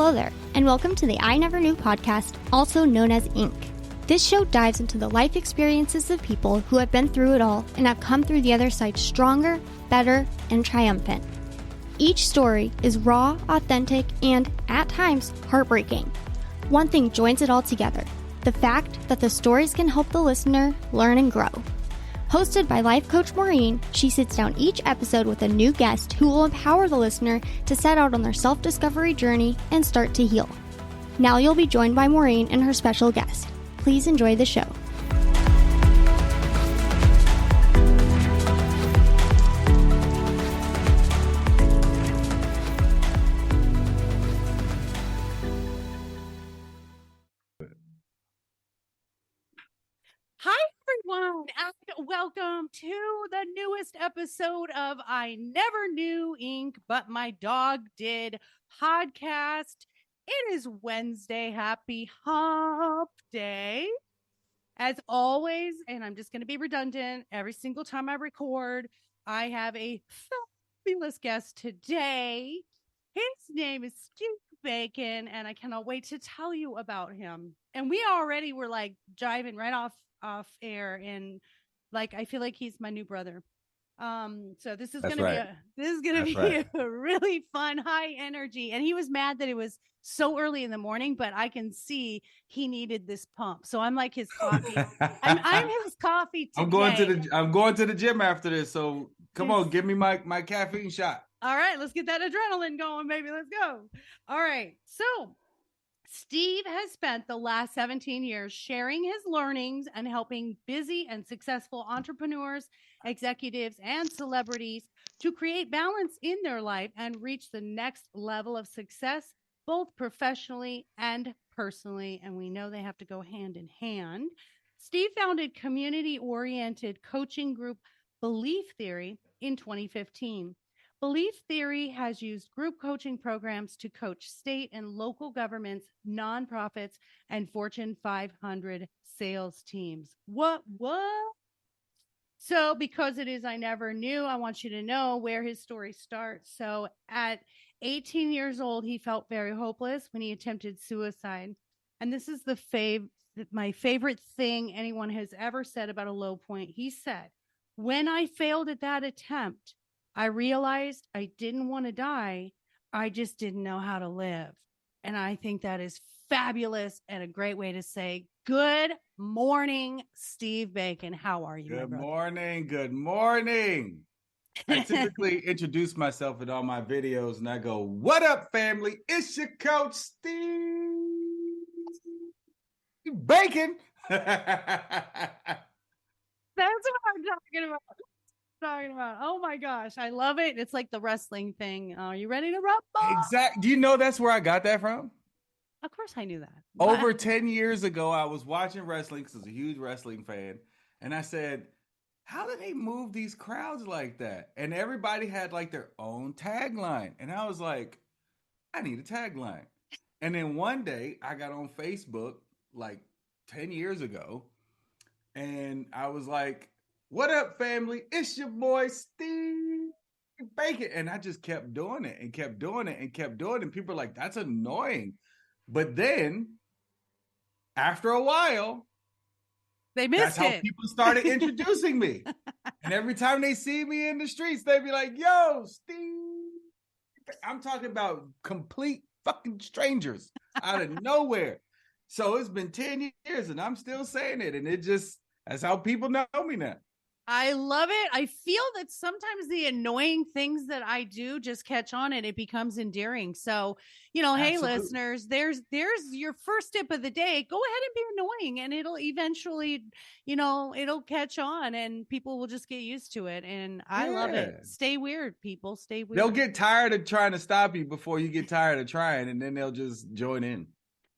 Hello there, and welcome to the I Never Knew podcast, also known as Inc. This show dives into the life experiences of people who have been through it all and have come through the other side stronger, better, and triumphant. Each story is raw, authentic, and, at times, heartbreaking. One thing joins it all together: the fact that the stories can help the listener learn and grow. Hosted by life coach Maureen, she sits down each episode with a new guest who will empower the listener to set out on their self-discovery journey and start to heal. Now you'll be joined by Maureen and her special guest. Please enjoy the show. Hi, everyone, and welcome to the newest episode of I Never Knew Inc., but my dog did podcast. It is Wednesday. Happy Hump Day. As always, and I'm just going to be redundant, every single time I record, I have a fabulous guest today. His name is Steve Bacon, and I cannot wait to tell you about him. And we already were like jiving right off air, and like I feel like he's my new brother. So this is gonna be a really fun, high energy. And he was mad that it was so early in the morning, but I can see he needed this pump. So I'm like his coffee. I'm his coffee today. I'm going to the gym after this. So come on, give me my caffeine shot. All right, let's get that adrenaline going, baby. Let's go. All right. So Steve has spent the last 17 years sharing his learnings and helping busy and successful entrepreneurs, executives, and celebrities to create balance in their life and reach the next level of success, both professionally and personally. And we know they have to go hand in hand. Steve founded community-oriented coaching group Belief Theory in 2015. Belief Theory has used group coaching programs to coach state and local governments, nonprofits, and Fortune 500 sales teams. What? So because it is I Never Knew, I want you to know where his story starts. So at 18 years old, he felt very hopeless when he attempted suicide. And this is my favorite thing anyone has ever said about a low point. He said, "When I failed at that attempt, I realized I didn't want to die. I just didn't know how to live." And I think that is fabulous and a great way to say good morning, Steve Bacon. How are you? Good morning. Good morning. I typically introduce myself in all my videos and I go, "What up, family? It's your coach, Steve Bacon." That's what I'm talking about. Oh my gosh, I love it. It's like the wrestling thing. Are you ready to rumble? Exactly. Do you know that's where I got that from? Of course I knew that. Over 10 years ago, I was watching wrestling because I was a huge wrestling fan. And I said, how do they move these crowds like that? And everybody had like their own tagline. And I was like, I need a tagline. And then one day I got on Facebook like 10 years ago. And I was like, "What up, family? It's your boy, Steve Bacon." And I just kept doing it and kept doing it and kept doing it. And people are like, "That's annoying." But then after a while, they missed that's how people started introducing me. And every time they see me in the streets, they'd be like, "Yo, Steve." I'm talking about complete fucking strangers out of nowhere. So it's been 10 years and I'm still saying it. And that's how people know me now. I love it. I feel that sometimes the annoying things that I do just catch on and it becomes endearing. So, Absolutely. Hey, listeners, there's your first tip of the day. Go ahead and be annoying and it'll eventually, it'll catch on and people will just get used to it. And I love it. Stay weird, people. Stay weird. They'll get tired of trying to stop you before you get tired of trying, and then they'll just join in.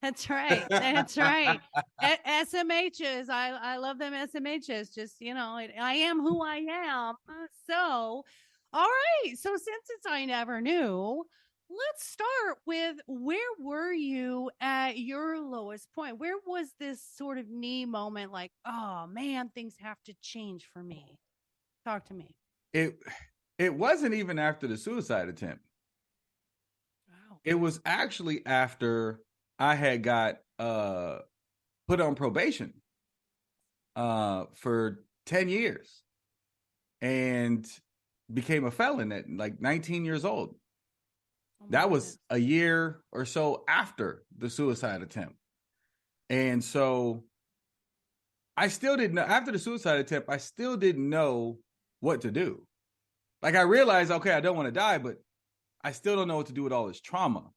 That's right. That's right. SMHs. I love them SMHs. Just, I am who I am. So, all right. So since it's I Never Knew, let's start with where were you at your lowest point? Where was this sort of knee moment like, oh man, things have to change for me? Talk to me. It wasn't even after the suicide attempt. Wow. It was actually after I had got put on probation for 10 years and became a felon at like 19 years old. Oh my That was goodness. a year or so after the suicide attempt. And so I still didn't know, after the suicide attempt, I still didn't know what to do. Like I realized, okay, I don't want to die, but I still don't know what to do with all this trauma.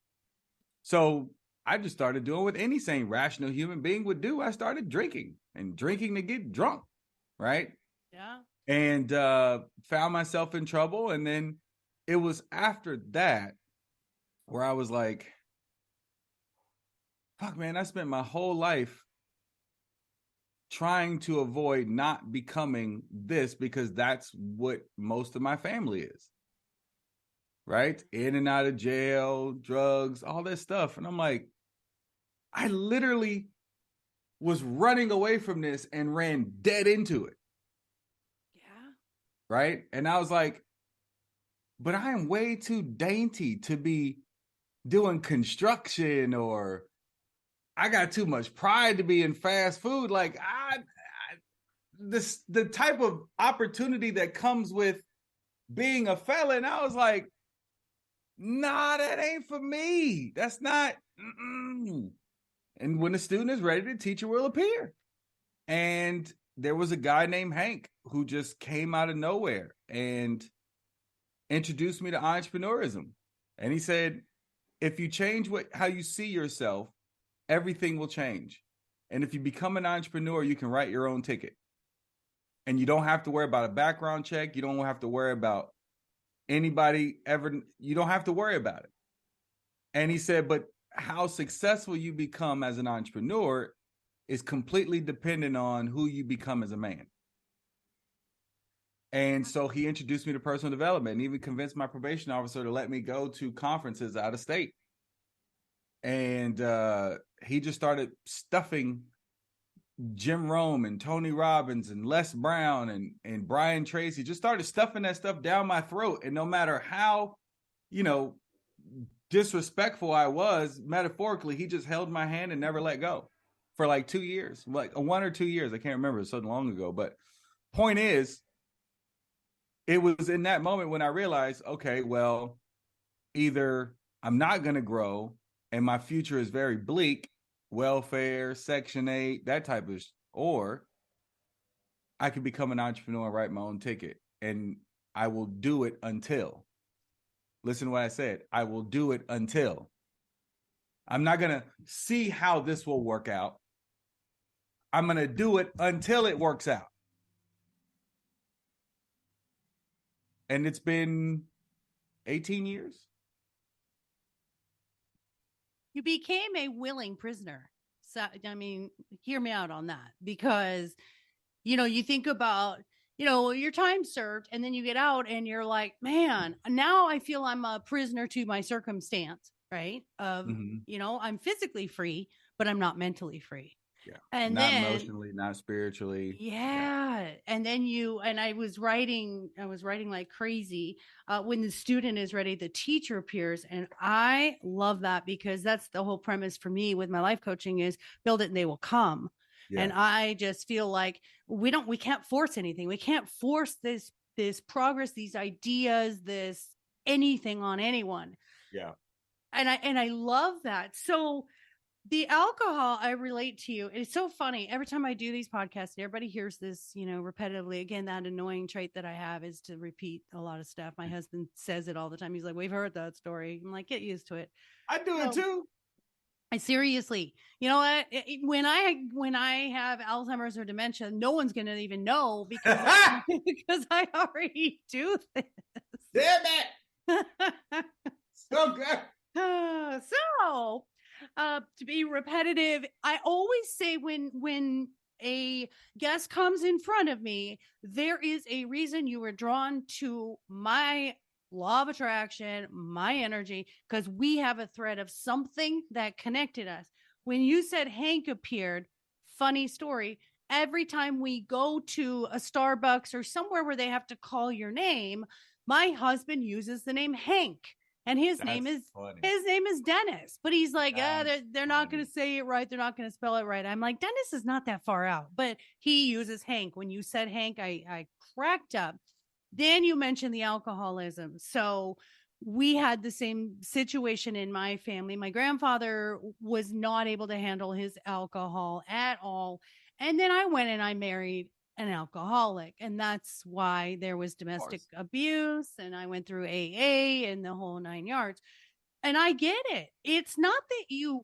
So I just started doing what any sane, rational human being would do. I started drinking and drinking to get drunk, right? Yeah. And found myself in trouble. And then it was after that where I was like, fuck, man, I spent my whole life trying to avoid not becoming this because that's what most of my family is. Right? In and out of jail, drugs, all this stuff. And I'm like, I literally was running away from this and ran dead into it. Yeah. Right? And I was like, but I am way too dainty to be doing construction, or I got too much pride to be in fast food. Like the type of opportunity that comes with being a felon, I was like, nah, that ain't for me. That's not. Mm-mm. And when the student is ready, the teacher will appear. And there was a guy named Hank who just came out of nowhere and introduced me to entrepreneurism. And he said, if you change how you see yourself, everything will change. And if you become an entrepreneur, you can write your own ticket. And you don't have to worry about a background check. You don't have to worry about anybody ever. You don't have to worry about it. And he said, but how successful you become as an entrepreneur is completely dependent on who you become as a man. And so he introduced me to personal development and even convinced my probation officer to let me go to conferences out of state. And he just started stuffing Jim Rome and Tony Robbins and Les Brown and Brian Tracy, just started stuffing that stuff down my throat. And no matter how, disrespectful I was, metaphorically, he just held my hand and never let go for like 2 years, like 1 or 2 years. I can't remember, it's so long ago. But point is, it was in that moment when I realized, okay, well, either I'm not going to grow and my future is very bleak, welfare, Section 8, that type of, or I could become an entrepreneur and write my own ticket. And I will do it until, listen to what I said, I will do it until. I'm not going to see how this will work out. I'm going to do it until it works out. And it's been 18 years. You became a willing prisoner. So, I mean, hear me out on that, because, you think about, your time served and then you get out and you're like, man, now I feel I'm a prisoner to my circumstance, right? I'm physically free, but I'm not mentally free. Yeah. And not then emotionally, not spiritually. Yeah. And then I was writing like crazy. When the student is ready, the teacher appears. And I love that, because that's the whole premise for me with my life coaching is build it and they will come. Yeah. And I just feel like we can't force anything. We can't force this progress, these ideas, this anything on anyone. Yeah. And I love that. So the alcohol, I relate to you. It's so funny. Every time I do these podcasts, everybody hears this, repetitively. Again, that annoying trait that I have is to repeat a lot of stuff. My husband says it all the time. He's like, we've heard that story. I'm like, get used to it. I do it too. I seriously, you know what? When I have Alzheimer's or dementia, no one's going to even know because I already do this. Damn it. So good. To be repetitive, I always say when a guest comes in front of me, there is a reason you were drawn to my law of attraction, my energy, because we have a thread of something that connected us. When you said Hank appeared, funny story, every time we go to a Starbucks or somewhere where they have to call your name, my husband uses the name Hank. And his That's name is funny. Dennis, but he's like, That's they're not going funny. to say it right. They're not going to spell it right. I'm like, Dennis is not that far out, but he uses Hank. When you said Hank, I cracked up. Then you mentioned the alcoholism. So we had the same situation in my family. My grandfather was not able to handle his alcohol at all. And then I went and I married an alcoholic, and that's why there was domestic abuse, and I went through AA and the whole 9 yards. And I get it. It's not that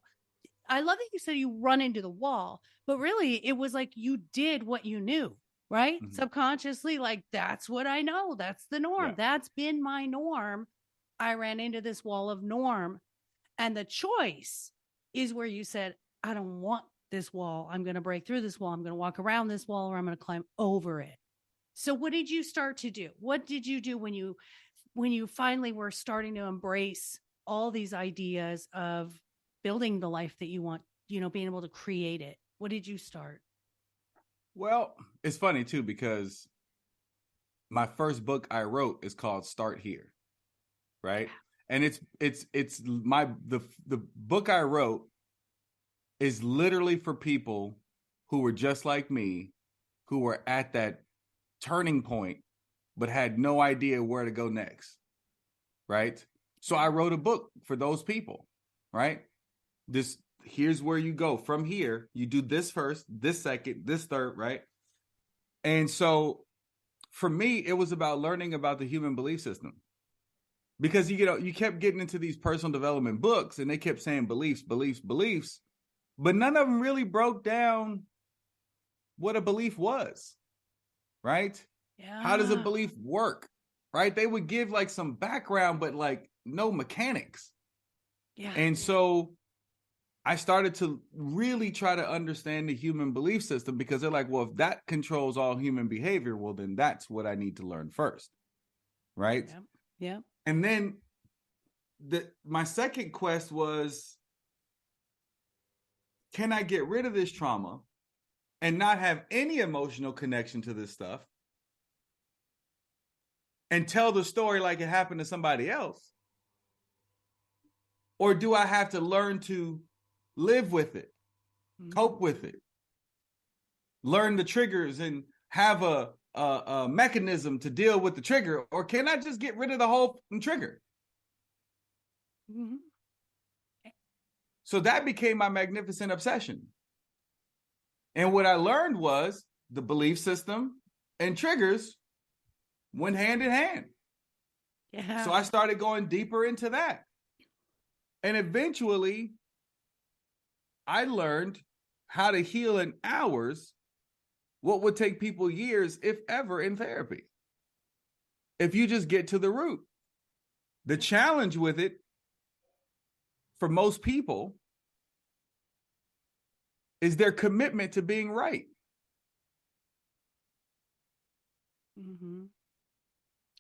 I love that you said you run into the wall, but really it was like you did what you knew, right? Mhm. Subconsciously, like, that's what I know. That's the norm. Yeah. That's been my norm. I ran into this wall of norm, and the choice is where you said, I don't want this wall. I'm going to break through this wall. I'm going to walk around this wall, or I'm going to climb over it. So what did you start to do? What did you do when you finally were starting to embrace all these ideas of building the life that you want, being able to create it? What did you start? Well, it's funny too, because my first book I wrote is called Start Here. Right. And the book I wrote is literally for people who were just like me, who were at that turning point, but had no idea where to go next. Right. So I wrote a book for those people. Right. Here's where you go from here. You do this first, this second, this third. Right. And so for me, it was about learning about the human belief system. Because, you kept getting into these personal development books and they kept saying beliefs, but none of them really broke down what a belief was, right? Yeah. How does a belief work, right? They would give like some background, but like no mechanics. Yeah. And so I started to really try to understand the human belief system, because they're like, well, if that controls all human behavior, well, then that's what I need to learn first, right? Yeah. And then my second quest was, can I get rid of this trauma and not have any emotional connection to this stuff and tell the story like it happened to somebody else? Or do I have to learn to live with it, cope with it, learn the triggers and have a mechanism to deal with the trigger? Or can I just get rid of the whole trigger? Mm-hmm. So that became my magnificent obsession. And what I learned was the belief system and triggers went hand in hand. Yeah. So I started going deeper into that. And eventually I learned how to heal in hours what would take people years, if ever, in therapy, if you just get to the root. The challenge with it for most people is their commitment to being right. Mm-hmm.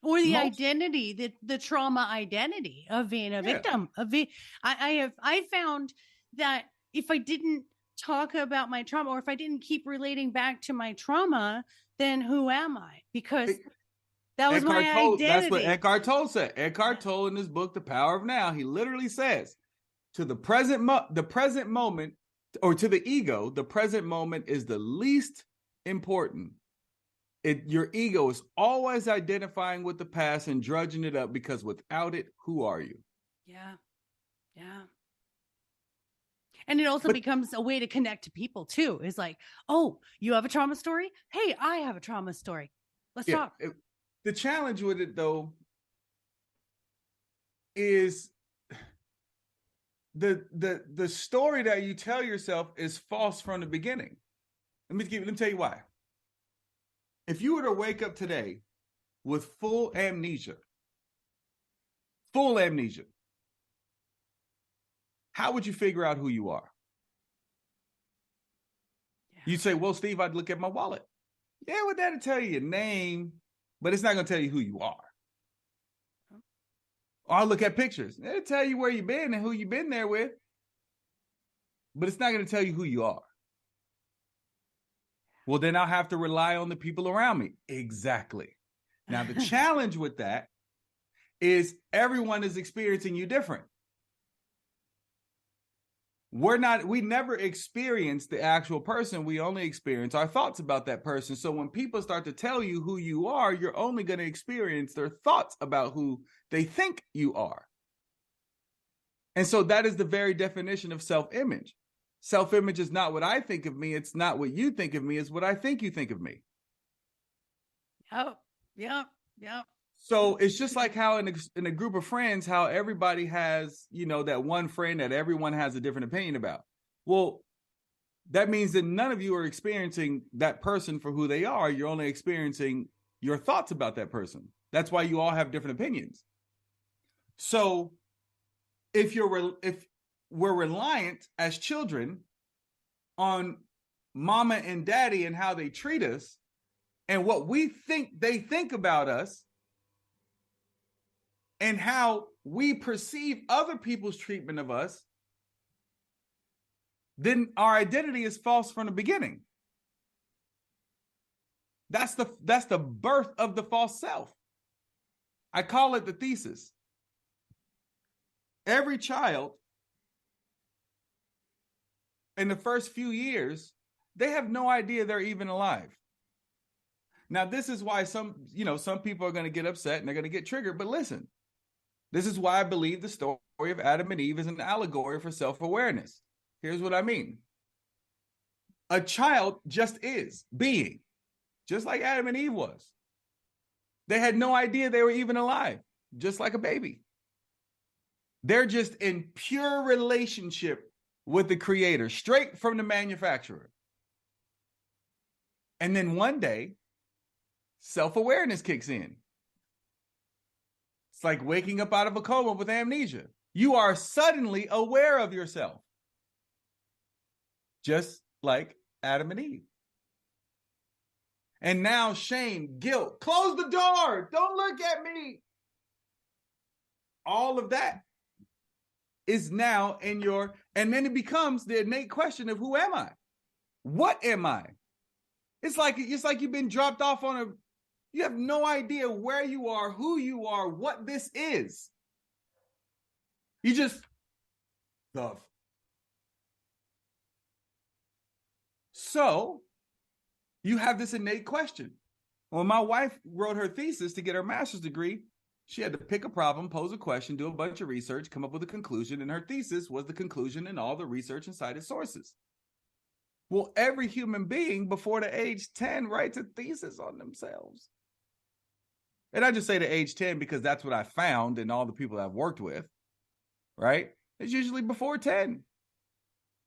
Or the identity, the trauma identity of being a victim. I found that if I didn't talk about my trauma, or if I didn't keep relating back to my trauma, then who am I? Because that was my identity. That's what Eckhart Tolle said. Eckhart Tolle, in his book, The Power of Now, he literally says, to the present moment, or to the ego, the present moment is the least important. Your ego is always identifying with the past and drudging it up, because without it, who are you? Yeah. And it also becomes a way to connect to people too. It's like, oh, you have a trauma story? Hey, I have a trauma story. Let's talk. The challenge with it, though, is the story that you tell yourself is false from the beginning. Let me tell you why. If you were to wake up today with full amnesia, how would you figure out who you are? Yeah. You'd say, well, Steve, I'd look at my wallet. Yeah, well, that'll tell you your name, but it's not going to tell you who you are. Or I'll look at pictures. It'll tell you where you've been and who you've been there with, but it's not going to tell you who you are. Well, then I'll have to rely on the people around me. Exactly. Now, the challenge with that is everyone is experiencing you different. We never experience the actual person. We only experience our thoughts about that person. So when people start to tell you who you are, you're only going to experience their thoughts about who they think you are. And so that is the very definition of self-image. Self-image is not what I think of me. It's not what you think of me. It's what I think you think of me. Yep. So it's just like how in a group of friends, how everybody has, that one friend that everyone has a different opinion about. Well, that means that none of you are experiencing that person for who they are. You're only experiencing your thoughts about that person. That's why you all have different opinions. So if we're reliant as children on mama and daddy and how they treat us and what we think they think about us, and how we perceive other people's treatment of us, then our identity is false from the beginning. That's the birth of the false self. I call it the thesis. Every child in the first few years, they have no idea they're even alive. Now, this is why some people are going to get upset and they're going to get triggered, but listen. This is why I believe the story of Adam and Eve is an allegory for self-awareness. Here's what I mean. A child just is being, just like Adam and Eve was. They had no idea they were even alive, just like a baby. They're just in pure relationship with the creator, straight from the manufacturer. And then one day, self-awareness kicks in. It's like waking up out of a coma with amnesia. You are suddenly aware of yourself. Just like Adam and Eve. And now shame, guilt, close the door, don't look at me. All of that is now in your, and then it becomes the innate question of who am I? What am I? It's like you've been dropped off on you have no idea where you are, who you are, what this is. You just stuff. So you have this innate question. When my wife wrote her thesis to get her master's degree, she had to pick a problem, pose a question, do a bunch of research, come up with a conclusion, and her thesis was the conclusion in all the research and cited sources. Well, every human being before the age 10 writes a thesis on themselves. And I just say to age 10 because that's what I found in all the people I've worked with, right? It's usually before 10.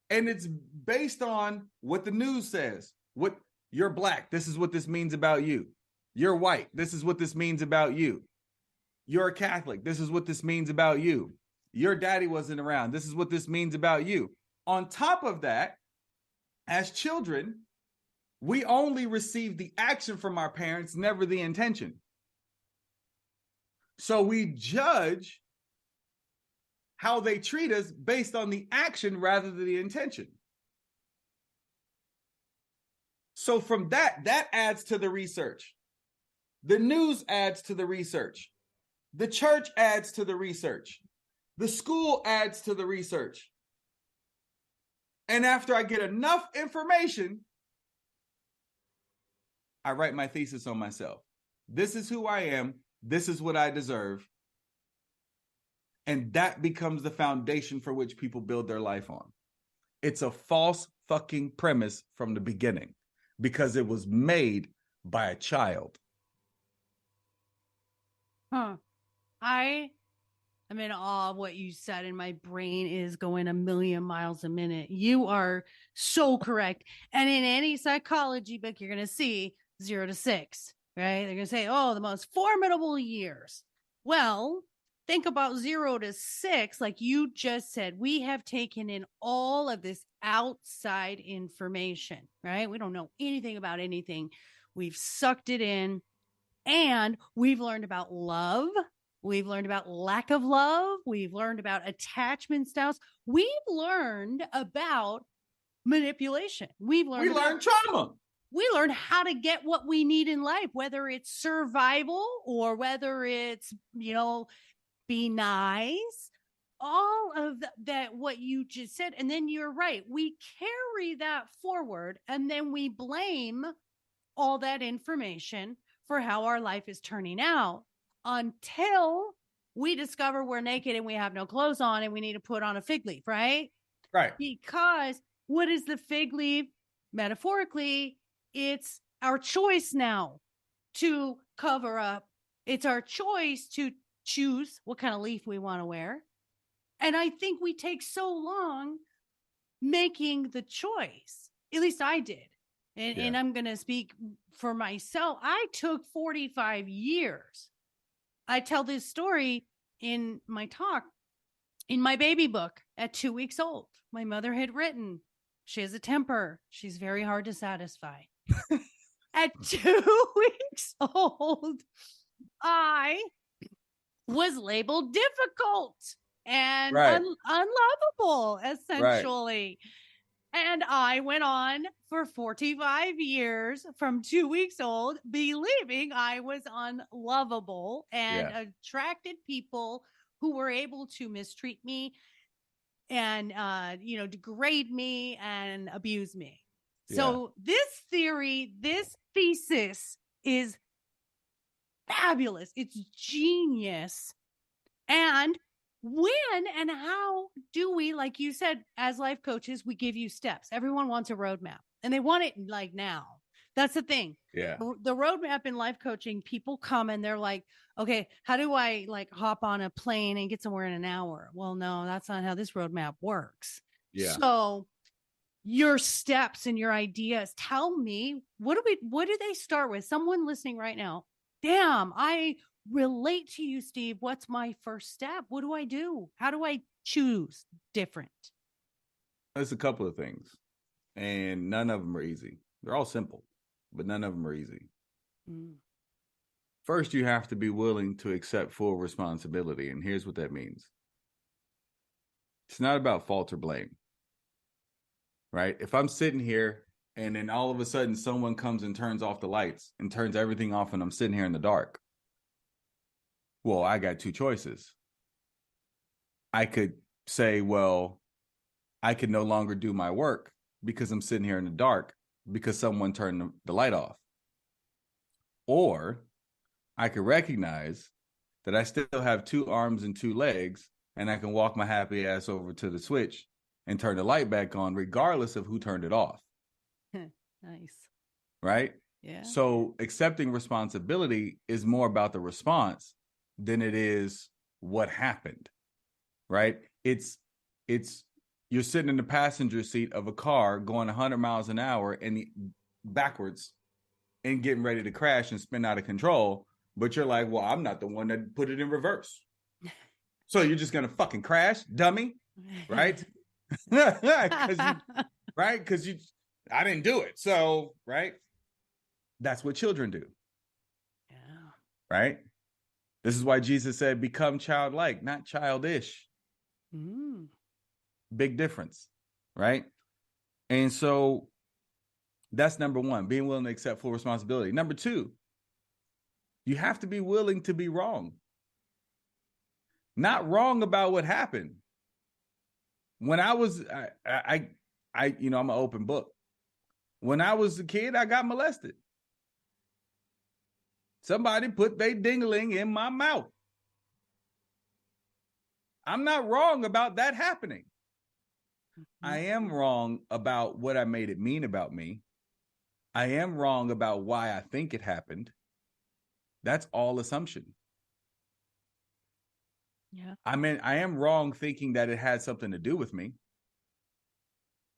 And it's based on what the news says. What you're black, this is what this means about you. You're white, this is what this means about you. You're a Catholic, this is what this means about you. Your daddy wasn't around, this is what this means about you. On top of that, as children, we only receive the action from our parents, never the intention. So we judge how they treat us based on the action rather than the intention. So from that adds to the research. The news adds to the research. The church adds to the research. The school adds to the research. And after I get enough information, I write my thesis on myself. This is who I am. This is what I deserve. And that becomes the foundation for which people build their life on. It's a false fucking premise from the beginning because it was made by a child. I am in awe of what you said, and my brain is going a million miles a minute. You are so correct. And in any psychology book, you're going to see 0 to 6, right? They're going to say, oh, the most formidable years. Well, think about 0 to 6, like you just said. We have taken in all of this outside information, right? We don't know anything about anything. We've sucked it in, and we've learned about love. We've learned about lack of love. We've learned about attachment styles. We've learned about manipulation. We learned trauma. we learn how to get what we need in life, whether it's survival or whether it's, be nice, all of that, what you just said. And then you're right. We carry that forward and then we blame all that information for how our life is turning out until we discover we're naked and we have no clothes on and we need to put on a fig leaf, right? Right. Because what is the fig leaf? Metaphorically, it's our choice now to cover up. It's our choice to choose what kind of leaf we want to wear. And I think we take so long making the choice. At least I did. And I'm going to speak for myself. I took 45 years. I tell this story in my talk, in my baby book at 2 weeks old. My mother had written, she has a temper. She's very hard to satisfy. At 2 weeks old, I was labeled difficult and unlovable, essentially. Right. And I went on for 45 years from 2 weeks old, believing I was unlovable and attracted people who were able to mistreat me and, degrade me and abuse me. Yeah. So this theory, this thesis is fabulous. It's genius. And when and how do we, like you said, as life coaches, we give you steps. Everyone wants a roadmap and they want it like now. That's the thing. Yeah. The roadmap in life coaching, people come and they're like, okay, how do I hop on a plane and get somewhere in an hour? Well, no, that's not how this roadmap works. Yeah. So your steps and your ideas, tell me, what do they start with? Someone listening right now, damn, I relate to you, Steve. What's my first step? What do I do? How do I choose different? There's a couple of things, and none of them are easy. They're all simple, but none of them are easy. First, you have to be willing to accept full responsibility, and here's what that means. It's not about fault or blame, right? If I'm sitting here and then all of a sudden someone comes and turns off the lights and turns everything off and I'm sitting here in the dark, well, I got two choices. I could say, well, I could no longer do my work because I'm sitting here in the dark because someone turned the light off. Or I could recognize that I still have 2 arms and 2 legs and I can walk my happy ass over to the switch and turn the light back on regardless of who turned it off. Nice. Right? Yeah. So accepting responsibility is more about the response than it is what happened, right? It's you're sitting in the passenger seat of a car going 100 miles an hour and backwards and getting ready to crash and spin out of control. But you're like, well, I'm not the one that put it in reverse. So you're just going to fucking crash, dummy, right? Because I didn't do it. So, right? That's what children do. Yeah. Right? This is why Jesus said, become childlike, not childish. Big difference, right? And so that's number one, being willing to accept full responsibility. Number 2, you have to be willing to be wrong. Not wrong about what happened. When I was, I'm an open book. When I was a kid, I got molested. Somebody put their dingling in my mouth. I'm not wrong about that happening. I am wrong about what I made it mean about me. I am wrong about why I think it happened. That's all assumption. Yeah. I mean, I am wrong thinking that it had something to do with me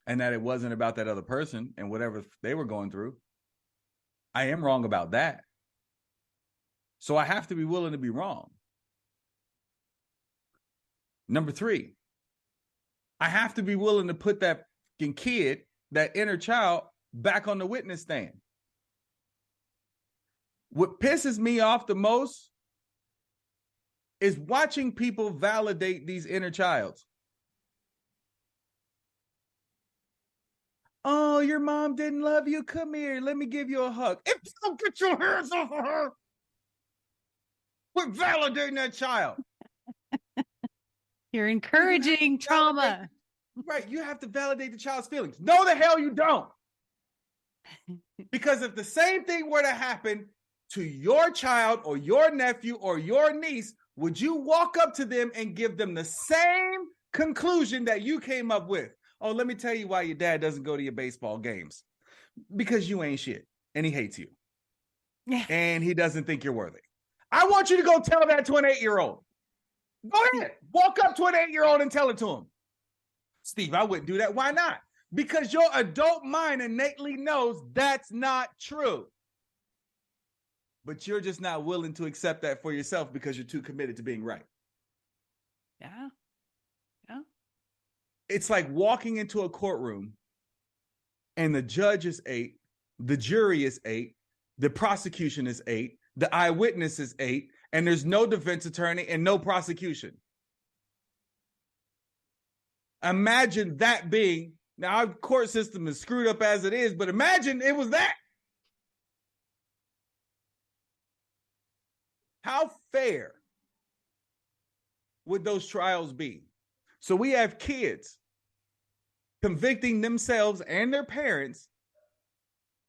and that it wasn't about that other person and whatever they were going through. I am wrong about that. So I have to be willing to be wrong. Number 3, I have to be willing to put that kid, that inner child, back on the witness stand. What pisses me off the most is watching people validate these inner childs. Oh, your mom didn't love you. Come here. Let me give you a hug. If you don't get your hands off of her, we're validating that child. You're encouraging trauma. Right. You have to validate the child's feelings. No, the hell you don't. Because if the same thing were to happen to your child or your nephew or your niece, would you walk up to them and give them the same conclusion that you came up with? Oh, let me tell you why your dad doesn't go to your baseball games. Because you ain't shit and he hates you. And he doesn't think you're worthy. I want you to go tell that to an 8-year-old. Go ahead. Walk up to an 8-year-old and tell it to him. Steve, I wouldn't do that. Why not? Because your adult mind innately knows that's not true. But you're just not willing to accept that for yourself because you're too committed to being right. Yeah. Yeah. It's like walking into a courtroom and the judge is 8, the jury is 8, the prosecution is 8, the eyewitness is 8, and there's no defense attorney and no prosecution. Imagine that being, now our court system is screwed up as it is, but imagine it was that. How fair would those trials be? So we have kids convicting themselves and their parents,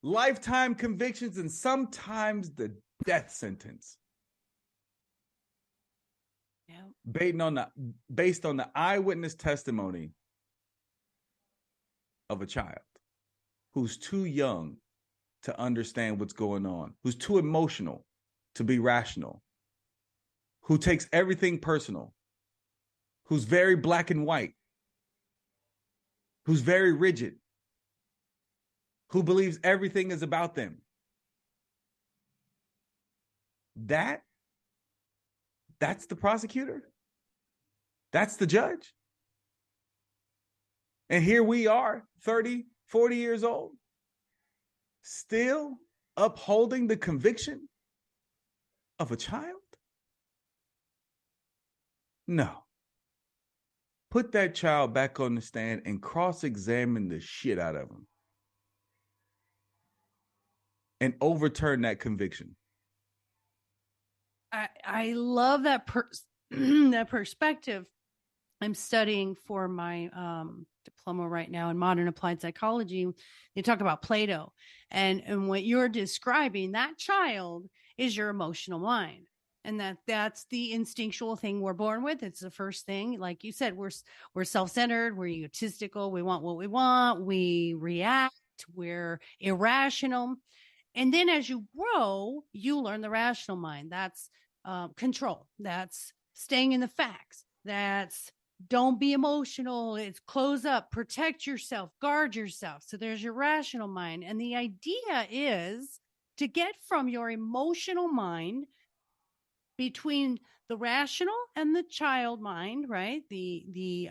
lifetime convictions, and sometimes the death sentence. Yeah. Based on the eyewitness testimony of a child who's too young to understand what's going on, who's too emotional to be rational, who takes everything personal, who's very black and white, who's very rigid, who believes everything is about them. That's the prosecutor. That's the judge. And here we are, 30, 40 years old, still upholding the conviction of a child? No. Put that child back on the stand and cross-examine the shit out of him. And overturn that conviction. I love that that perspective. I'm studying for my diploma right now in modern applied psychology. They talk about Plato, and what you're describing, that child is your emotional mind, and that's the instinctual thing we're born with. It's the first thing, like you said, we're self-centered, we're egotistical, we want what we want, we react, we're irrational. And then as you grow, you learn the rational mind. That's control. That's staying in the facts. That's don't be emotional. It's close up, protect yourself, guard yourself. So there's your rational mind. And the idea is to get from your emotional mind between the rational and the child mind, right? The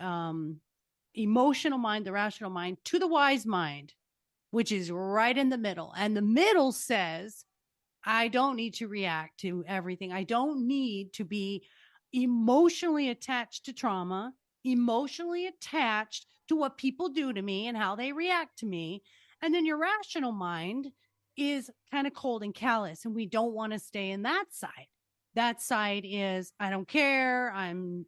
emotional mind, the rational mind, to the wise mind, which is right in the middle. And the middle says, I don't need to react to everything. I don't need to be emotionally attached to trauma, emotionally attached to what people do to me and how they react to me. And then your rational mind is kind of cold and callous, and we don't want to stay in that side. That side is, I don't care.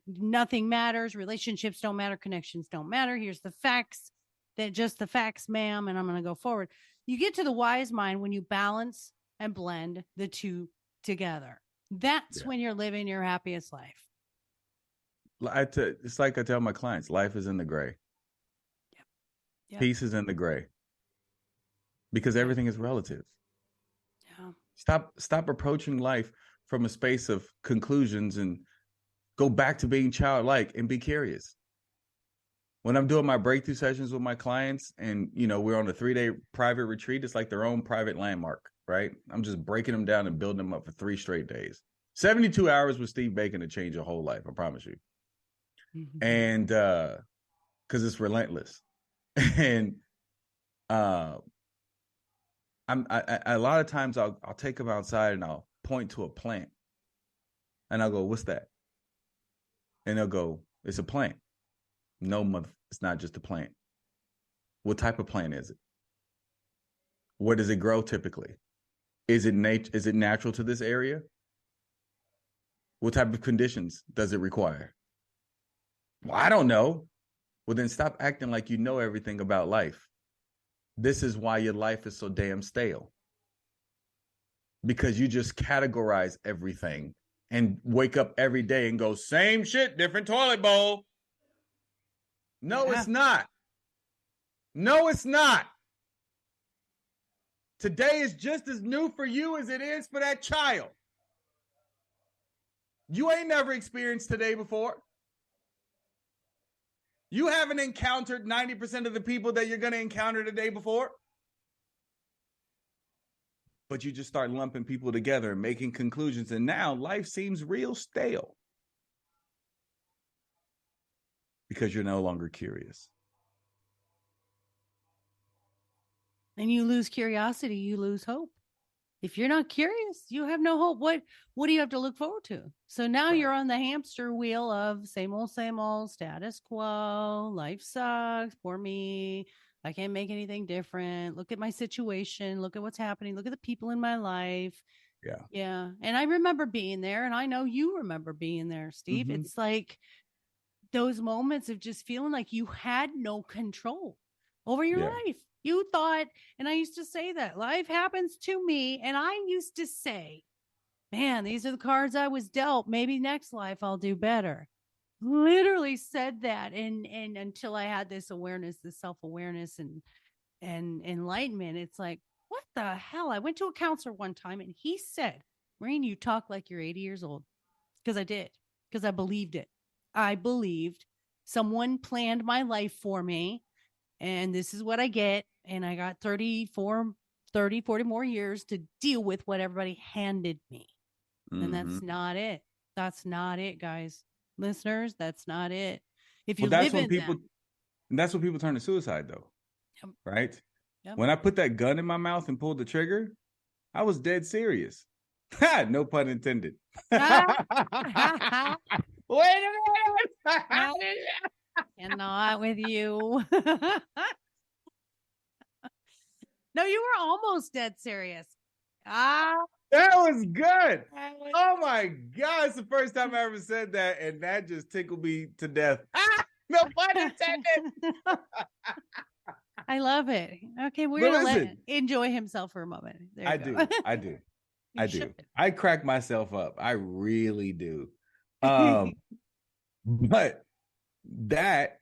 Nothing matters. Relationships don't matter. Connections don't matter. Here's the facts. That just the facts, ma'am, and I'm going to go forward. You get to the wise mind when you balance and blend the two together. That's when you're living your happiest life. It's like I tell my clients, life is in the gray. Yep. Peace is in the gray. Because everything is relative. Yeah. Stop approaching life from a space of conclusions and go back to being childlike and be curious. When I'm doing my breakthrough sessions with my clients and, we're on a 3-day private retreat, it's like their own private landmark, right? I'm just breaking them down and building them up for 3 straight days. 72 hours with Steve Bacon to change your whole life, I promise you. Mm-hmm. And because it's relentless. And a lot of times I'll take them outside and I'll point to a plant. And I'll go, what's that? And they'll go, it's a plant. No, it's not just a plant. What type of plant is it? Where does it grow typically? Is it natural to this area? What type of conditions does it require? Well, I don't know. Well, then stop acting like you know everything about life. This is why your life is so damn stale. Because you just categorize everything and wake up every day and go, same shit, different toilet bowl. No, It's not. No, it's not. Today is just as new for you as it is for that child. You ain't never experienced today before. You haven't encountered 90% of the people that you're going to encounter today before. But you just start lumping people together and making conclusions. And now life seems real stale. Because you're no longer curious. And you lose curiosity, you lose hope. If you're not curious, you have no hope. What do you have to look forward to? So now you're on the hamster wheel of same old, status quo. Life sucks. Poor me. I can't make anything different. Look at my situation. Look at what's happening. Look at the people in my life. Yeah. Yeah. And I remember being there, and I know you remember being there, Steve. Mm-hmm. It's like those moments of just feeling like you had no control over your life. You thought, and I used to say that life happens to me. And I used to say, man, these are the cards I was dealt. Maybe next life I'll do better. Literally said that. And until I had this awareness, this self-awareness and enlightenment, it's like, what the hell? I went to a counselor one time and he said, Maureen, you talk like you're 80 years old. Because I did. Because I believed it. I believed someone planned my life for me. And this is what I get. And I got 30, 40 more years to deal with what everybody handed me. Mm-hmm. And that's not it. That's not it, guys. Listeners, that's not it. If you live in them. That's when people turn to suicide, though. Yep. Right? Yep. When I put that gun in my mouth and pulled the trigger, I was dead serious. No pun intended. Wait a minute. Cannot with you. No, you were almost dead serious. That was good. Oh my God. It's the first time I ever said that, and that just tickled me to death. No pun intended. I love it. Okay, we're going to let enjoy himself for a moment. I do. I crack myself up. I really do. But that,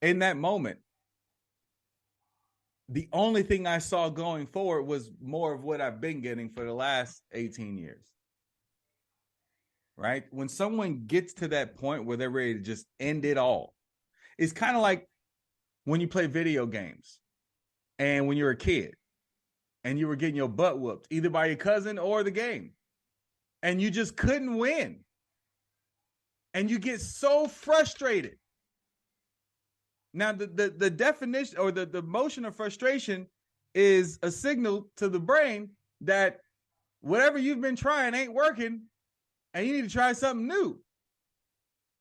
in that moment, the only thing I saw going forward was more of what I've been getting for the last 18 years. Right? When someone gets to that point where they're ready to just end it all, it's kind of like when you play video games and when you're a kid and you were getting your butt whooped either by your cousin or the game and you just couldn't win. And you get so frustrated. Now, the definition or the motion of frustration is a signal to the brain that whatever you've been trying ain't working and you need to try something new.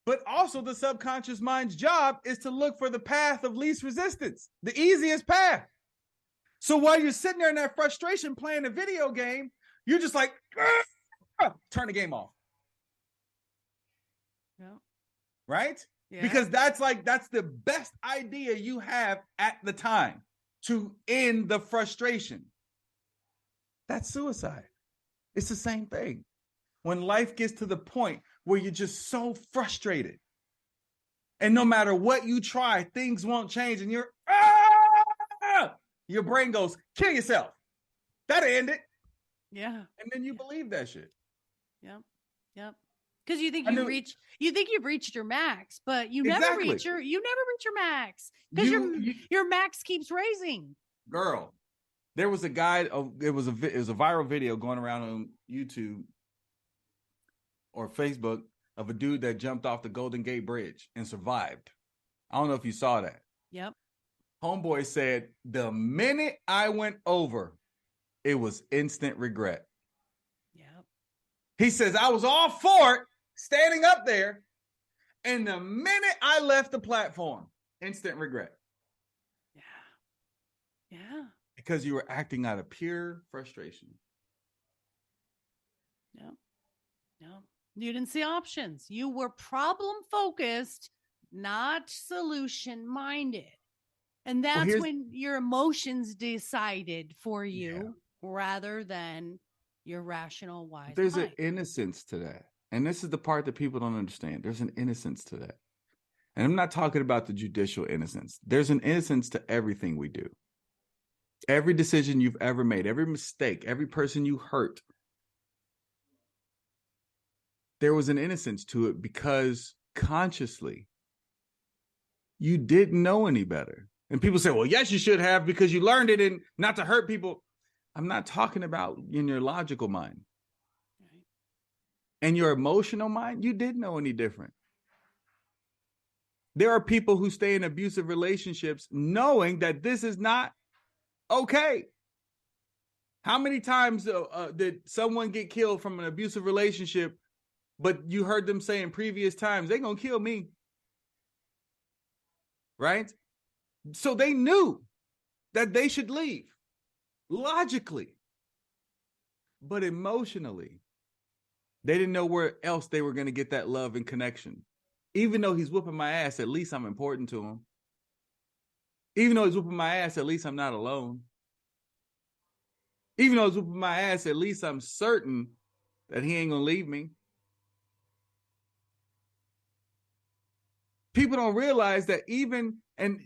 But also the subconscious mind's job is to look for the path of least resistance, the easiest path. So while you're sitting there in that frustration playing a video game, you're just like, turn the game off. Yeah. Right? Yeah. Because that's the best idea you have at the time to end the frustration. That's suicide. It's the same thing. When life gets to the point where you're just so frustrated and no matter what you try, things won't change and your brain goes, kill yourself. That'll end it. Yeah. And then you believe that shit. Yep. Yep. Because you think you've reached your max, but you never reach your max because your max keeps raising. Girl, there was a guy. It was a viral video going around on YouTube or Facebook of a dude that jumped off the Golden Gate Bridge and survived. I don't know if you saw that. Yep. Homeboy said, the minute I went over, it was instant regret. Yep. He says, I was all for it, standing up there, and the minute I left the platform, instant regret. Yeah. Yeah. Because you were acting out of pure frustration. No. No. You didn't see options. You were problem focused, not solution minded. And that's when your emotions decided for you rather than your rational, wise There's mind. an innocence to that. And this is the part that people don't understand. There's an innocence to that. And I'm not talking about the judicial innocence. There's an innocence to everything we do. Every decision you've ever made, every mistake, every person you hurt, there was an innocence to it because consciously you didn't know any better. And people say, well, yes, you should have because you learned it and not to hurt people. I'm not talking about in your logical mind. Right. And your emotional mind, you didn't know any different. There are people who stay in abusive relationships knowing that this is not okay. How many times did someone get killed from an abusive relationship, but you heard them say in previous times, they're going to kill me? Right? So they knew that they should leave logically, but emotionally, they didn't know where else they were going to get that love and connection. Even though he's whooping my ass, at least I'm important to him. Even though he's whooping my ass, at least I'm not alone. Even though he's whooping my ass, at least I'm certain that he ain't going to leave me. People don't realize that and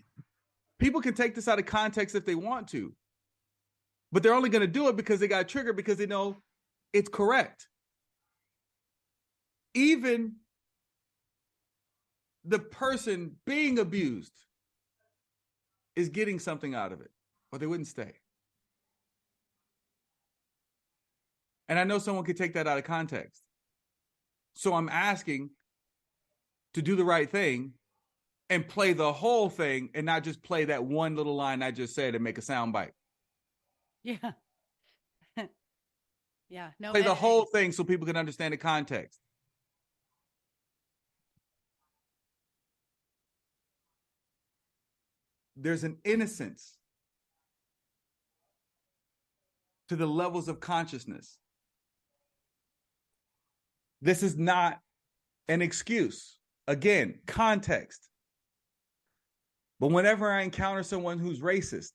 people can take this out of context if they want to, but they're only going to do it because they got triggered because they know it's correct. Even the person being abused is getting something out of it, or they wouldn't stay. And I know someone could take that out of context. So I'm asking to do the right thing and play the whole thing and not just play that one little line I just said and make a sound bite. Yeah. Yeah. No. Play the whole thing so people can understand the context. There's an innocence to the levels of consciousness. This is not an excuse. Again, context. But whenever I encounter someone who's racist,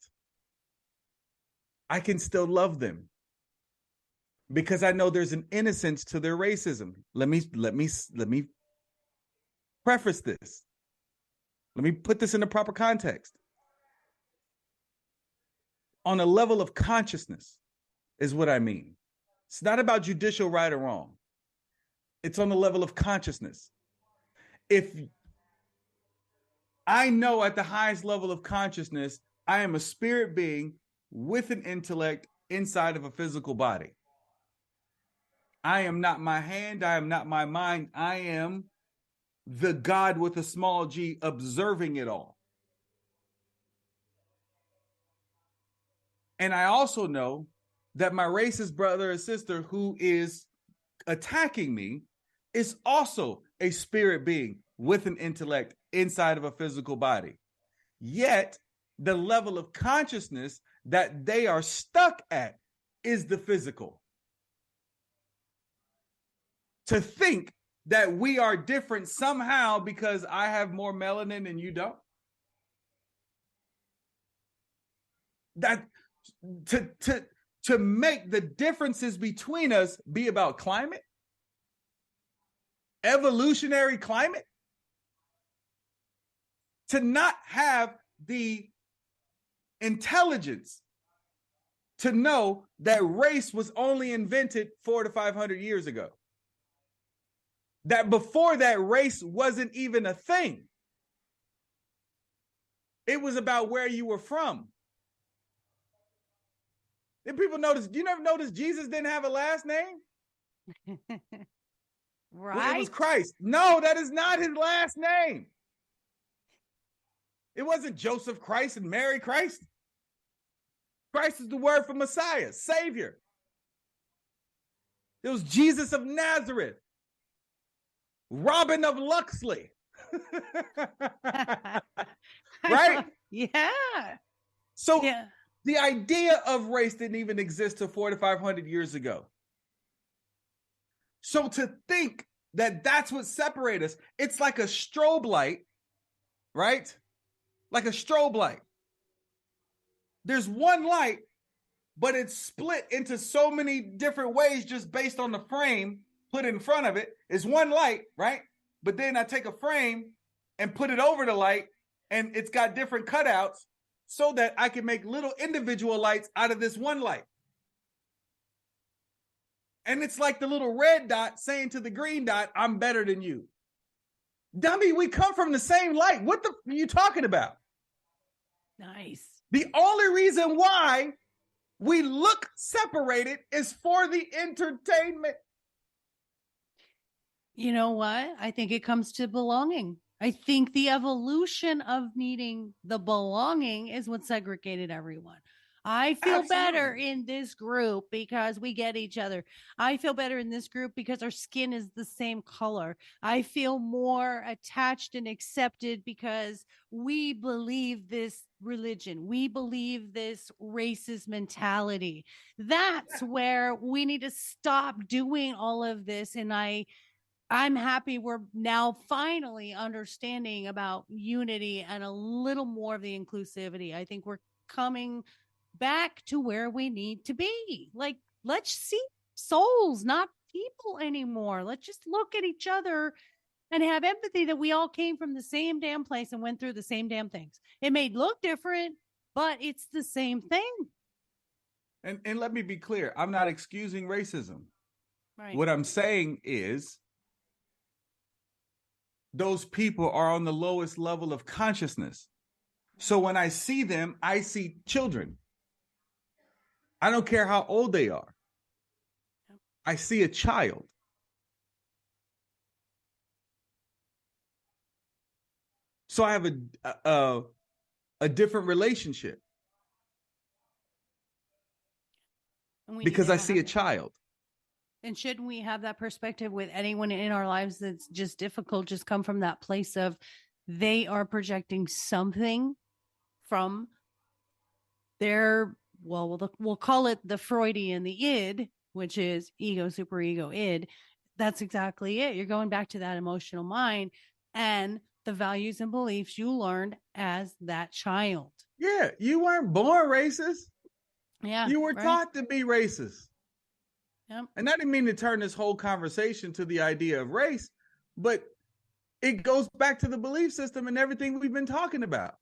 I can still love them because I know there's an innocence to their racism. Let me preface this. Let me put this in the proper context. On a level of consciousness is what I mean. It's not about judicial right or wrong. It's on the level of consciousness. If I know at the highest level of consciousness, I am a spirit being with an intellect inside of a physical body. I am not my hand. I am not my mind. I am the God with a small g observing it all. And I also know that my racist brother or sister who is attacking me is also a spirit being with an intellect inside of a physical body. Yet, the level of consciousness that they are stuck at is the physical. To think that we are different somehow because I have more melanin and you don't. That to make the differences between us be about climate, evolutionary climate, to not have the intelligence to know that race was only invented 400 to 500 years ago. That before that, race wasn't even a thing. It was about where you were from. Did people notice? You never noticed Jesus didn't have a last name? Right. Well, it was Christ. No, that is not his last name. It wasn't Joseph Christ and Mary Christ. Christ is the word for Messiah, Savior. It was Jesus of Nazareth. Robin of Luxley. Right? Yeah. So yeah. The idea of race didn't even exist till 400 to 500 years ago. So to think that that's what separates us, it's like a strobe light, right? Like a strobe light. There's one light, but it's split into so many different ways just based on the frame put in front of it. It's one light, right? But then I take a frame and put it over the light, and it's got different cutouts so that I can make little individual lights out of this one light. And it's like the little red dot saying to the green dot, I'm better than you. Dummy, we come from the same light. What the are you talking about? Nice. The only reason why we look separated is for the entertainment. You know what? I think it comes to belonging. I think the evolution of needing the belonging is what segregated everyone. I feel better in this group because we get each other. I feel better in this group because our skin is the same color. I feel more attached and accepted because we believe this religion. We believe this racist mentality. That's where we need to stop doing all of this. And I'm happy we're now finally understanding about unity and a little more of the inclusivity. I think we're coming back to where we need to be. Like, let's see souls, not people anymore. Let's just look at each other and have empathy that we all came from the same damn place and went through the same damn things. It may look different, but it's the same thing. And let me be clear, I'm not excusing racism. Right. What I'm saying is those people are on the lowest level of consciousness. So when I see them, I see children. I don't care how old they are. I see a child. So I have a different relationship because I see a child. And shouldn't we have that perspective with anyone in our lives that's just difficult, just come from that place of they are projecting something from their, well, we'll call it the Freudian, the id, which is ego, superego, id. That's exactly it. You're going back to that emotional mind and the values and beliefs you learned as that child. Yeah, you weren't born racist. Yeah, you were taught to be racist. Yep. And I didn't mean to turn this whole conversation to the idea of race, but it goes back to the belief system and everything we've been talking about.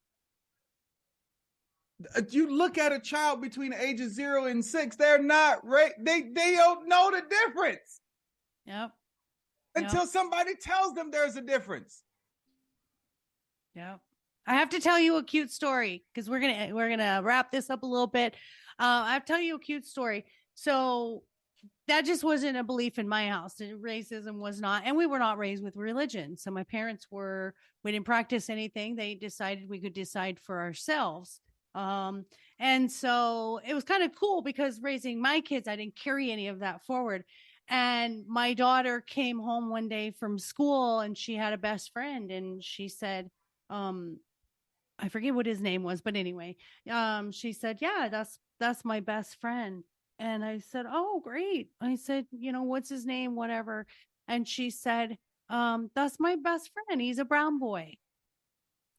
You look at a child between the ages 0 and 6, they're not they don't know the difference. Yep. Until somebody tells them there's a difference. Yep. I have to tell you a cute story because we're gonna wrap this up a little bit. I have to tell you a cute story. So that just wasn't a belief in my house. Racism was not, and we were not raised with religion. So my parents we didn't practice anything. They decided we could decide for ourselves. And so it was kind of cool because raising my kids, I didn't carry any of that forward. And my daughter came home one day from school and she had a best friend and she said, I forget what his name was, but anyway, she said, yeah, that's my best friend. And I said, oh, great. I said, what's his name? Whatever. And she said, that's my best friend. He's a brown boy.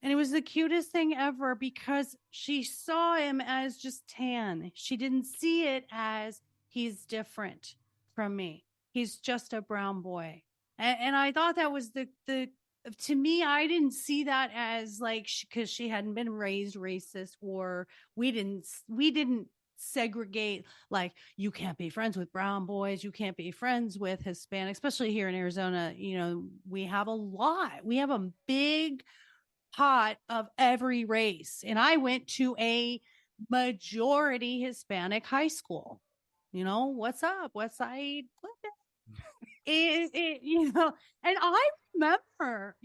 And it was the cutest thing ever because she saw him as just tan. She didn't see it as he's different from me. He's just a brown boy. And I thought that was to me, I didn't see that as like, because she hadn't been raised racist or we didn't segregate, like you can't be friends with brown boys, you can't be friends with Hispanic, especially here in Arizona. We have a big pot of every race, and I went to a majority Hispanic high school. What's up, West Side? And I remember,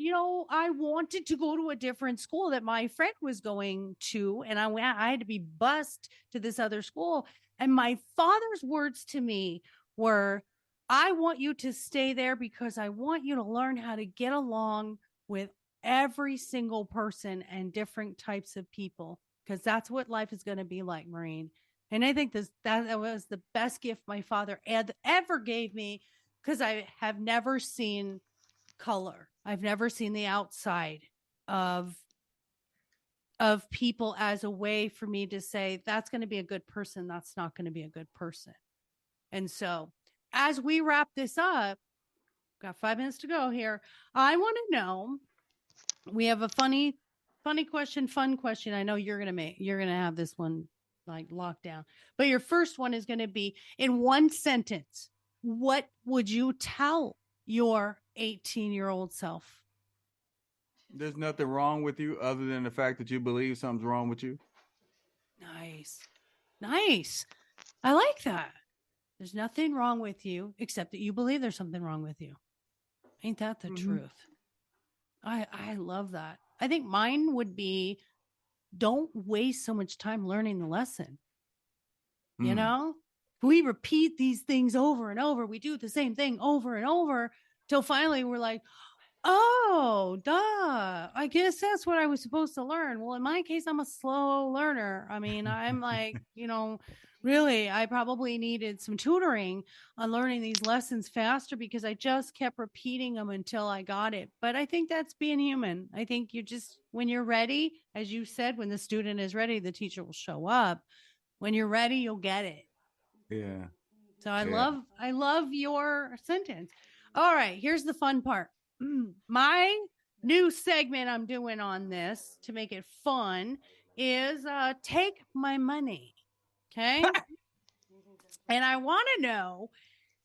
I wanted to go to a different school that my friend was going to, and I had to be bused to this other school. And my father's words to me were, I want you to stay there because I want you to learn how to get along with every single person and different types of people. because that's what life is going to be like, Maureen. And I think that was the best gift my father ever gave me, because I have never seen color. I've never seen the outside of people as a way for me to say, that's going to be a good person, that's not going to be a good person. And so as we wrap this up, got 5 minutes to go here, I want to know, we have a funny question, fun question. I know you're going to have this one like locked down, but your first one is going to be, in one sentence, what would you tell your 18-year-old self? There's nothing wrong with you other than the fact that you believe something's wrong with you. Nice. I like that. There's nothing wrong with you except that you believe there's something wrong with you. Ain't that the truth? I love that. I think mine would be, don't waste so much time learning the lesson. You know, we repeat these things over and over. We do the same thing over and over till finally we're like, oh, duh. I guess that's what I was supposed to learn. Well, in my case, I'm a slow learner. I mean, I'm like, really, I probably needed some tutoring on learning these lessons faster, because I just kept repeating them until I got it. But I think that's being human. I think when you're ready, as you said, when the student is ready, the teacher will show up. When you're ready, you'll get it. Yeah. So I love your sentence. All right, here's the fun part. My new segment I'm doing on this to make it fun is take my money. Okay. And I want to know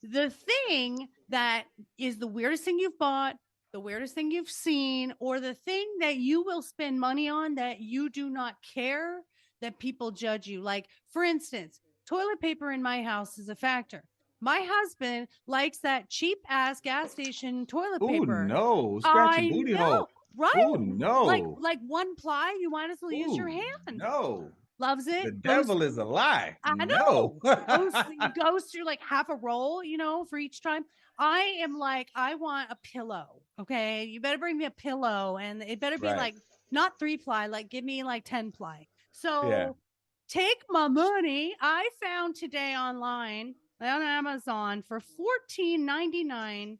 the thing that is the weirdest thing you've bought, the weirdest thing you've seen, or the thing that you will spend money on that you do not care that people judge you. Like, for instance, toilet paper in my house is a factor. My husband likes that cheap ass gas station toilet paper. Oh no! Scratch your booty hole. Right? Oh no! Like one ply, you might as well use your hand. No. Loves it. The devil is a lie. I know. Goes through like half a roll, for each time. I am like, I want a pillow. Okay. You better bring me a pillow, and it better be like not 3-ply, like give me like 10-ply. So take my money. I found today online on Amazon for $14.99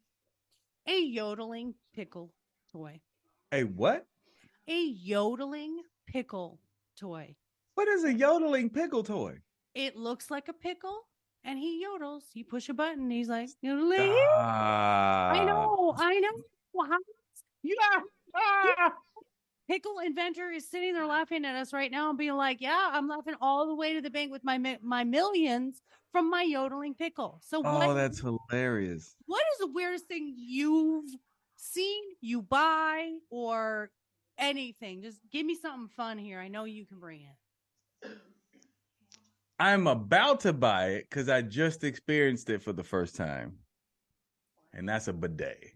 a yodeling pickle toy. A what? A yodeling pickle toy. What is a yodeling pickle toy? It looks like a pickle, and he yodels. You push a button, he's like, yodeling. I know. Wow. Yeah. Pickle inventor is sitting there laughing at us right now and being like, yeah, I'm laughing all the way to the bank with my millions from my yodeling pickle. So that's hilarious. What is the weirdest thing you've seen, you buy, or anything? Just give me something fun here. I know you can bring it. I'm about to buy it because I just experienced it for the first time. And that's a bidet.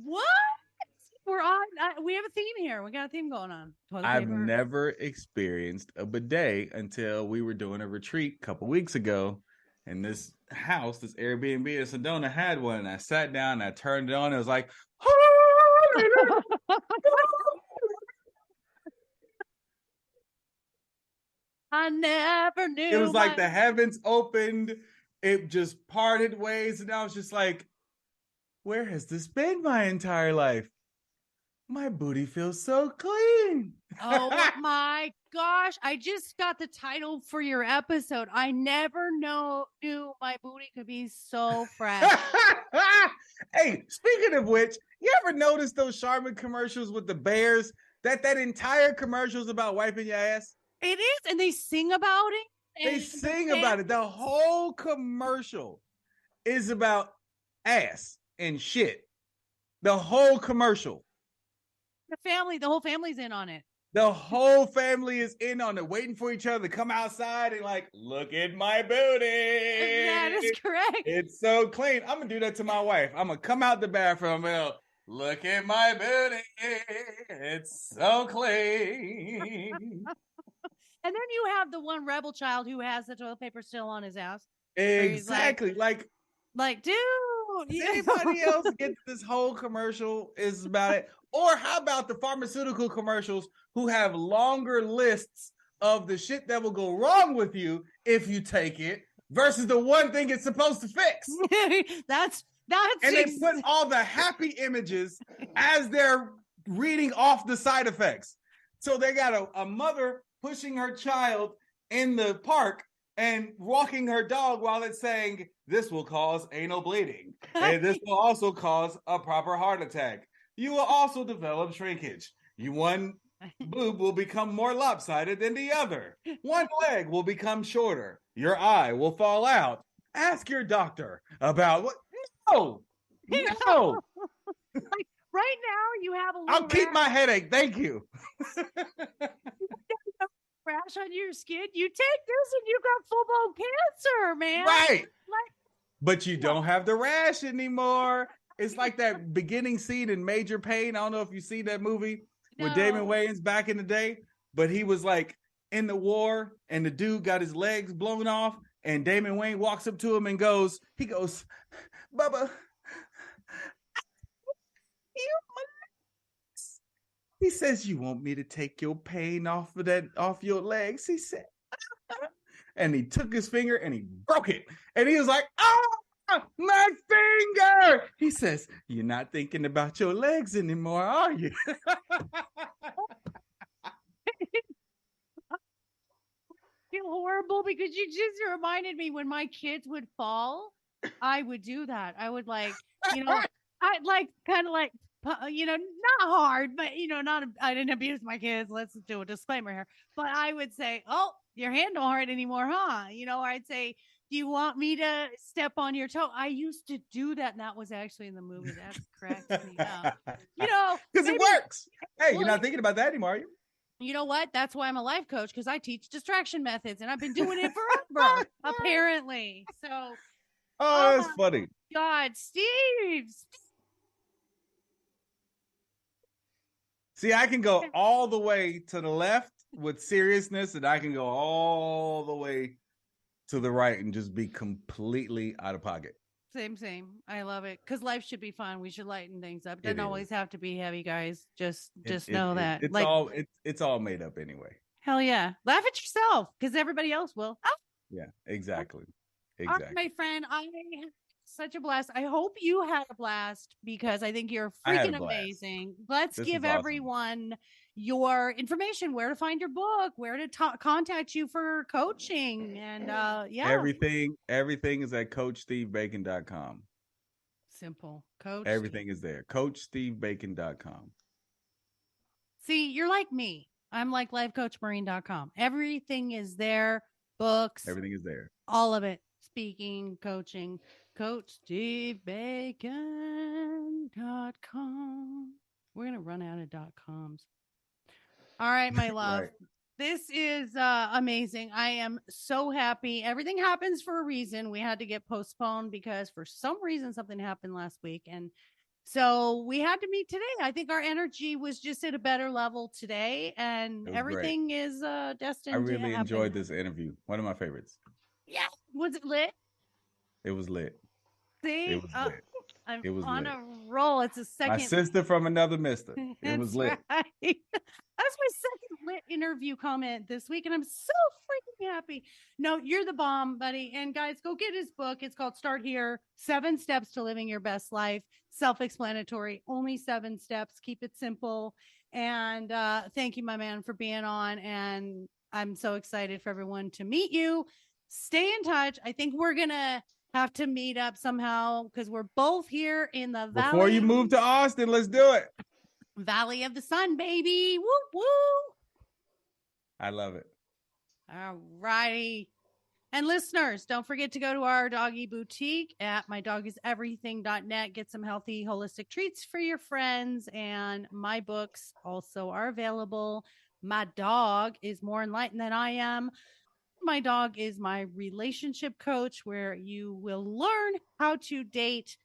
What? We have a theme here. We got a theme going on. I've never experienced a bidet until we were doing a retreat a couple weeks ago. And this house, this Airbnb in Sedona had one. And I sat down and I turned it on. And it was like, I never knew. It was like the heavens opened. It just parted ways. And I was just like, where has this been my entire life? My booty feels so clean. Oh my gosh. I just got the title for your episode. I never knew my booty could be so fresh. Hey, speaking of which, you ever notice those Charmin commercials with the bears? That entire commercial is about wiping your ass? It is, and they sing about it. They sing about it. The whole commercial is about ass and shit. The whole commercial. The whole family's in on it. The whole family is in on it, waiting for each other to come outside and like, look at my booty. That is correct. It's so clean. I'm going to do that to my wife. I'm going to come out the bathroom and go, look at my booty. It's so clean. And then you have the one rebel child who has the toilet paper still on his ass. Exactly. Like, dude. Does anybody else get this whole commercial is about it? Or how about the pharmaceutical commercials who have longer lists of the shit that will go wrong with you if you take it versus the one thing it's supposed to fix? That's And they put all the happy images as they're reading off the side effects. So they got a mother pushing her child in the park and walking her dog while it's saying, this will cause anal bleeding. And this will also cause a proper heart attack. You will also develop shrinkage. One boob will become more lopsided than the other. One leg will become shorter. Your eye will fall out. Ask your doctor about what. No. Like right now, you have a little I'll keep my headache. Thank you. rash on your skin. You take this and you got full-blown cancer, man. Right. Like, but you don't have the rash anymore. It's like that beginning scene in Major Payne. I don't know if you see that movie with Damon Wayans back in the day, but he was like in the war and the dude got his legs blown off and Damon Wayne walks up to him and goes, Bubba, he says, you want me to take your pain off your legs? He said, and he took his finger and he broke it. And he was like, my finger. He says, you're not thinking about your legs anymore, are you? Feel horrible because you just reminded me when my kids would fall, I would do that. I would I'd kind of not hard, but I didn't abuse my kids. Let's do a disclaimer here. But I would say, oh, your hand don't hurt anymore, huh? Or I'd say, do you want me to step on your toe? I used to do that, and that was actually in the movie. That cracks me up. Because it works. Hey, you're not thinking about that anymore, are you? You know what? That's why I'm a life coach, because I teach distraction methods, and I've been doing it forever, apparently. So, that's funny. God, Steve. See, I can go all the way to the left with seriousness, and I can go all the way to the right and just be completely out of pocket. Same. I love it because life should be fun. We should lighten things up. It doesn't always have to be heavy, guys. Just know that it's all made up anyway. Hell yeah, laugh at yourself because everybody else will. Yeah, exactly. All right, my friend, I had such a blast. I hope you had a blast because I think you're freaking amazing. Let's give everyone your information, where to find your book, where to contact you for coaching, and everything is at CoachSteveBacon.com. Simple. Coach. Everything is there. CoachSteveBacon.com. See, you're like me. I'm like LifeCoachMarine.com. Everything is there. Books. Everything is there. All of it. Speaking, coaching. CoachSteveBacon.com. We're going to run out of .coms. All right, my love. Right. This is amazing. I am so happy. Everything happens for a reason. We had to get postponed because for some reason something happened last week. And so we had to meet today. I think our energy was just at a better level today. And everything is destined to happen. I really enjoyed this interview. One of my favorites. Yeah. Was it lit? It was lit. See? It was lit. I'm on a roll. It's a second. My sister from another mister. It was lit. Right. That's my second lit interview comment this week, and I'm so freaking happy. No, you're the bomb, buddy. And guys, go get his book. It's called Start Here: 7 Steps to Living Your Best Life. Self-explanatory. Only 7 steps. Keep it simple. And thank you, my man, for being on. And I'm so excited for everyone to meet you. Stay in touch. I think we're gonna have to meet up somehow because we're both here in the Valley. Before you move to Austin, let's do it. Valley of the Sun, baby. Woo, woo. I love it. All righty. And listeners, don't forget to go to our doggy boutique at mydoggiseverything.net. Get some healthy, holistic treats for your friends. And my books also are available. My dog is more enlightened than I am. My dog is my relationship coach, where you will learn how to date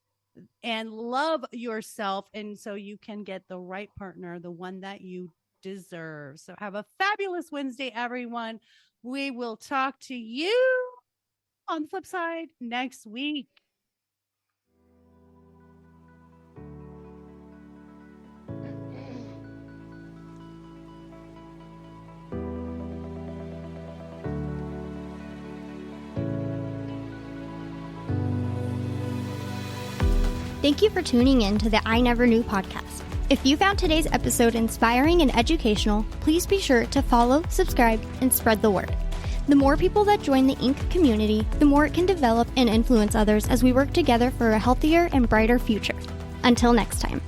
and love yourself. And so you can get the right partner, the one that you deserve. So have a fabulous Wednesday, everyone. We will talk to you on the flip side next week. Thank you for tuning in to the I Never Knew podcast. If you found today's episode inspiring and educational, please be sure to follow, subscribe, and spread the word. The more people that join the Inc. community, the more it can develop and influence others as we work together for a healthier and brighter future. Until next time.